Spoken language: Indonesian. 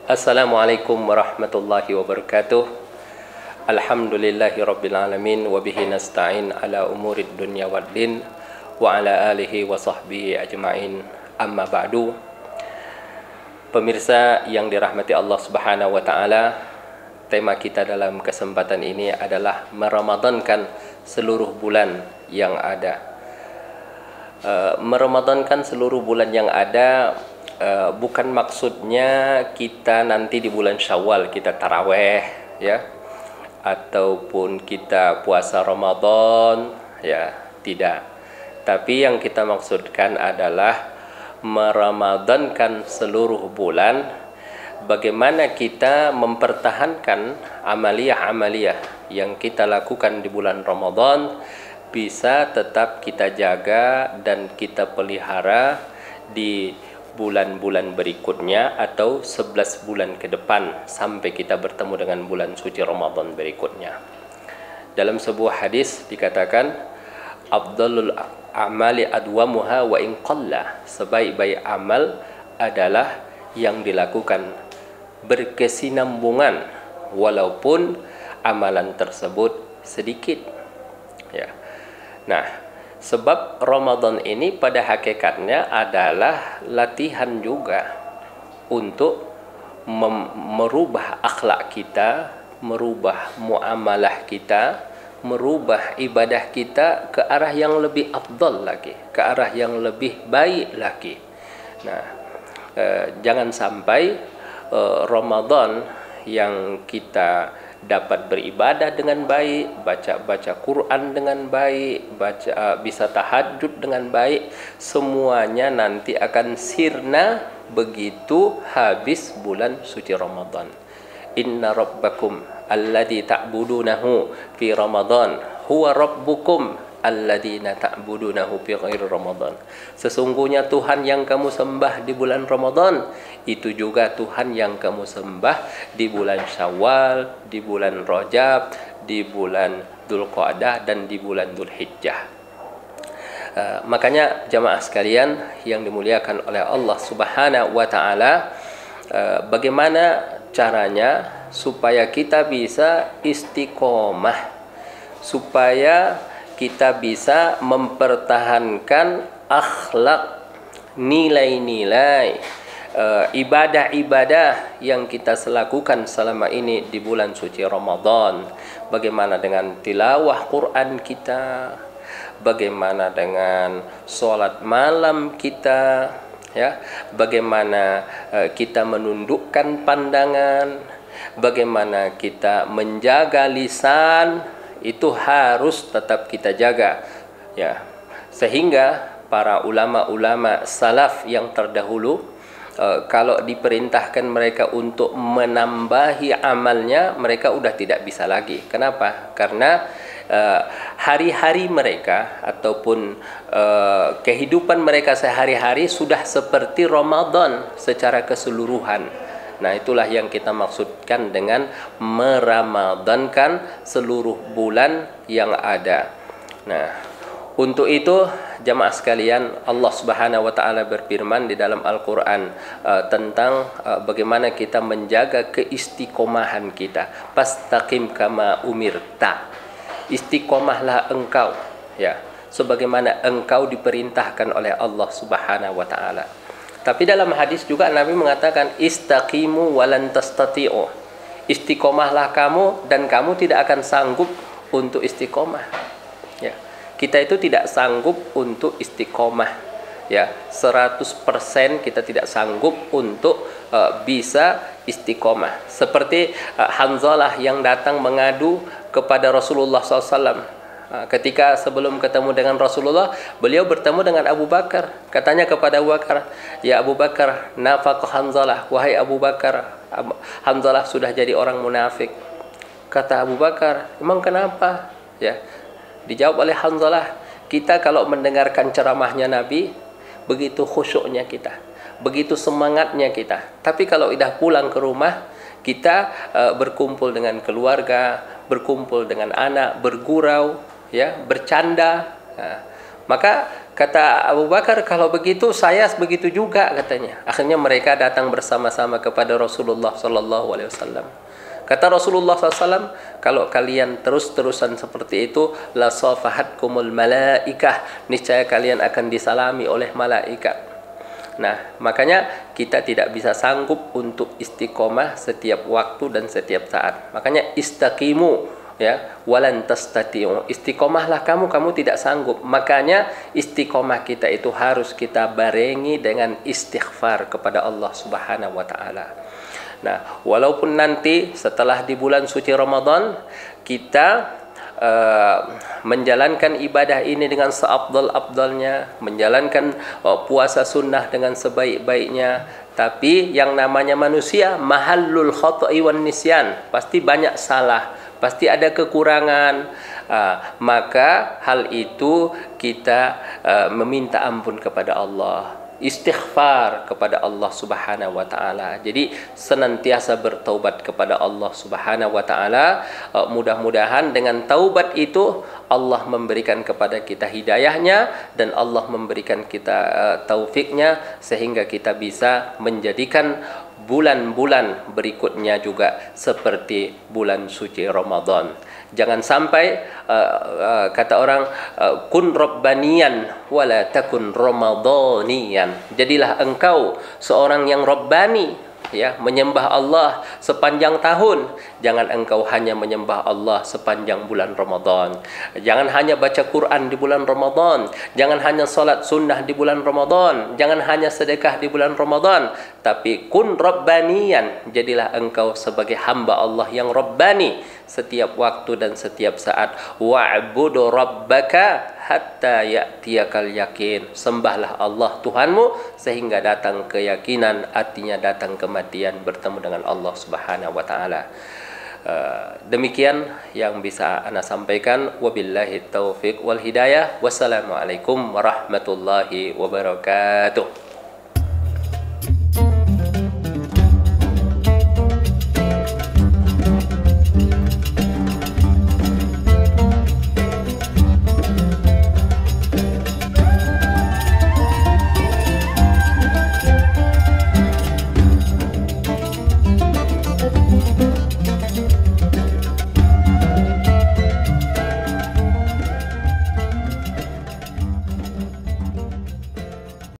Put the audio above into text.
Assalamualaikum warahmatullahi wabarakatuh. Alhamdulillahi rabbil alamin wa bihi nasta'in ala umurid dunya waddin wa ala alihi wa sahbihi ajma'in. Amma ba'du. Pemirsa yang dirahmati Allah Subhanahu wa taala, tema kita dalam kesempatan ini adalah meramadankan seluruh bulan yang ada. Meramadankan seluruh bulan yang ada bukan maksudnya kita nanti di bulan Syawal kita taraweh ya, ataupun kita puasa Ramadan ya, tidak. Tapi yang kita maksudkan adalah meramadankan seluruh bulan, bagaimana kita mempertahankan amaliyah-amaliyah yang kita lakukan di bulan Ramadan bisa tetap kita jaga dan kita pelihara di bulan-bulan berikutnya atau 11 bulan ke depan sampai kita bertemu dengan bulan suci Ramadan berikutnya. Dalam sebuah hadis dikatakan, afdalul a'mali adwamuha wa in qalla, sebaik-baik amal adalah yang dilakukan berkesinambungan walaupun amalan tersebut sedikit ya. Nah, sebab Ramadan ini pada hakikatnya adalah latihan juga untuk merubah akhlak kita, merubah muamalah kita, merubah ibadah kita ke arah yang lebih afdal lagi, ke arah yang lebih baik lagi. Nah, jangan sampai Ramadan yang kita dapat beribadah dengan baik, baca Quran dengan baik, bisa tahajud dengan baik, semuanya nanti akan sirna begitu habis bulan suci Ramadan. Inna rabbakum alladzi ta'budunahu fi Ramadan huwa rabbukum alladzina ta'budunahu fi ghairi Ramadan. Sesungguhnya Tuhan yang kamu sembah di bulan Ramadan itu juga Tuhan yang kamu sembah di bulan Syawal, di bulan Rajab, di bulan Dzulqa'dah dan di bulan Dzulhijjah. Makanya jamaah sekalian yang dimuliakan oleh Allah Subhanahu wa taala, bagaimana caranya supaya kita bisa istiqomah, supaya kita bisa mempertahankan akhlak, nilai-nilai, ibadah-ibadah yang kita lakukan selama ini di bulan suci Ramadan. Bagaimana dengan tilawah Quran kita, bagaimana dengan sholat malam kita ya, bagaimana kita menundukkan pandangan, bagaimana kita menjaga lisan, itu harus tetap kita jaga ya. Sehingga para ulama-ulama salaf yang terdahulu, kalau diperintahkan mereka untuk menambahi amalnya, mereka udah tidak bisa lagi. Kenapa? Karena hari-hari mereka ataupun kehidupan mereka sehari-hari sudah seperti Ramadan secara keseluruhan. Nah, itulah yang kita maksudkan dengan meramadankan seluruh bulan yang ada. Nah, untuk itu jamaah sekalian, Allah Subhanahu wa taala berfirman di dalam Al-Qur'an tentang bagaimana kita menjaga keistiqomahan kita. Fastaqim kama umirta. Istiqomahlah engkau ya, sebagaimana engkau diperintahkan oleh Allah Subhanahu wa taala. Tapi dalam hadis juga Nabi mengatakan istaqimu walan tastati'u. Istiqomahlah kamu dan kamu tidak akan sanggup untuk istiqomah. Ya. Kita itu tidak sanggup untuk istiqomah. Ya, 100% kita tidak sanggup untuk bisa istiqomah. Seperti Hanzalah yang datang mengadu kepada Rasulullah SAW. Ketika sebelum ketemu dengan Rasulullah, beliau bertemu dengan Abu Bakar. Katanya kepada Abu Bakar, ya Abu Bakar, nafaq Hanzalah. Wahai Abu Bakar, Hanzalah sudah jadi orang munafik. Kata Abu Bakar, emang kenapa? Ya, dijawab oleh Hanzalah, kita kalau mendengarkan ceramahnya Nabi, begitu khusyuknya kita, begitu semangatnya kita. Tapi kalau udah pulang ke rumah, kita berkumpul dengan keluarga, berkumpul dengan anak, bergurau, ya, bercanda. Nah, maka Kata Abu Bakar, kalau begitu saya begitu juga katanya. Akhirnya mereka datang bersama-sama kepada Rasulullah Sallallahu Alaihi Wasallam. Kata Rasulullah SAW, kalau kalian terus-terusan seperti itu, la safahatkumul malaikah, niscaya kalian akan disalami oleh malaikat. Nah, makanya kita tidak bisa sanggup untuk istiqomah setiap waktu dan setiap saat. Makanya istaqimu, ya, walan tastati'u. Istiqomahlah kamu tidak sanggup. Makanya istiqomah kita itu harus kita barengi dengan istighfar kepada Allah Subhanahu wa taala. Nah, walaupun nanti setelah di bulan suci Ramadan kita menjalankan ibadah ini dengan seabdal-abdalnya, menjalankan puasa sunnah dengan sebaik-baiknya, tapi yang namanya manusia mahallul khata'i wan nisyan, pasti banyak salah, pasti ada kekurangan. Maka hal itu kita meminta ampun kepada Allah, istighfar kepada Allah Subhanahu wa taala. Jadi senantiasa bertaubat kepada Allah Subhanahu wa taala. Mudah-mudahan dengan taubat itu Allah memberikan kepada kita hidayahnya dan Allah memberikan kita taufiknya, sehingga kita bisa menjadikan bulan-bulan berikutnya juga seperti bulan suci Ramadan. Jangan sampai kata orang kun rabbaniyan wala takun ramadhaniyan. Jadilah engkau seorang yang rabbani, ya, menyembah Allah sepanjang tahun. Jangan engkau hanya menyembah Allah sepanjang bulan Ramadan. Jangan hanya baca Quran di bulan Ramadan. Jangan hanya salat sunnah di bulan Ramadan. Jangan hanya sedekah di bulan Ramadan. Tapi kun rabbaniyan, jadilah engkau sebagai hamba Allah yang rabbani setiap waktu dan setiap saat. Wa'budu rabbaka hatta ya'tiyakal yakin. Sembahlah Allah Tuhanmu sehingga datang keyakinan, artinya datang kematian, bertemu dengan Allah Subhanahu wa taala. Demikian yang bisa ana sampaikan. Wabillahi taufiq wal hidayah. Wassalamualaikum warahmatullahi wabarakatuh.